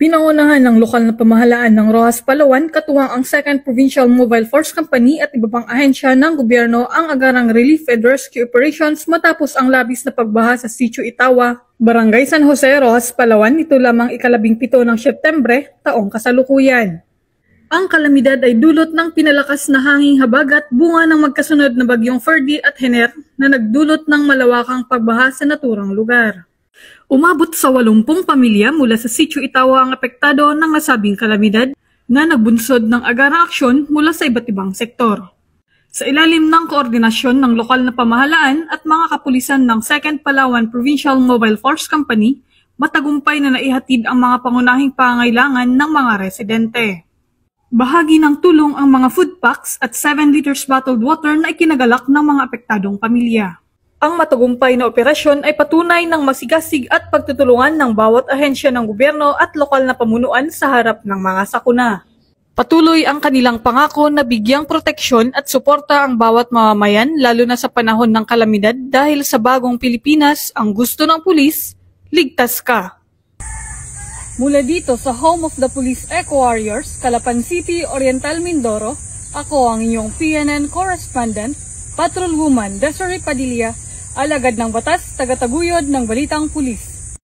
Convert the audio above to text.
Pinangunahan ng lokal na pamahalaan ng Roxas, Palawan, katuwang ang 2nd Provincial Mobile Force Company at iba pang ahensya ng gobyerno ang agarang relief and rescue operations matapos ang labis na pagbaha sa Sitio Itawa, Barangay San Jose, Roxas, Palawan nito lamang ika-17 ng Setyembre, taong kasalukuyan. Ang kalamidad ay dulot ng pinalakas na hanging habagat bunga ng magkasunod na bagyong Ferdy at Hener na nagdulot ng malawakang pagbaha sa naturang lugar. Umabot sa 80 pamilya mula sa Sitio Itawa ang apektado ng nasabing kalamidad na nagbunsod ng agarang aksyon mula sa iba't ibang sektor. Sa ilalim ng koordinasyon ng lokal na pamahalaan at mga kapulisan ng 2nd Palawan Provincial Mobile Force Company, matagumpay na naihatid ang mga pangunahing pangangailangan ng mga residente. Bahagi ng tulong ang mga food packs at 7 liters bottled water na ikinagalak ng mga apektadong pamilya. Ang matagumpay na operasyon ay patunay ng masigasig at pagtutulungan ng bawat ahensya ng gobyerno at lokal na pamunuan sa harap ng mga sakuna. Patuloy ang kanilang pangako na bigyang proteksyon at suporta ang bawat mamamayan lalo na sa panahon ng kalamidad dahil sa bagong Pilipinas, ang gusto ng pulis, ligtas ka. Mula dito sa Home of the Police Eco Warriors, Calapan City, Oriental Mindoro, ako ang inyong PNN correspondent, Patrolwoman Desiree Padilla, alagad ng batas, tagataguyod ng Balitang Pulis.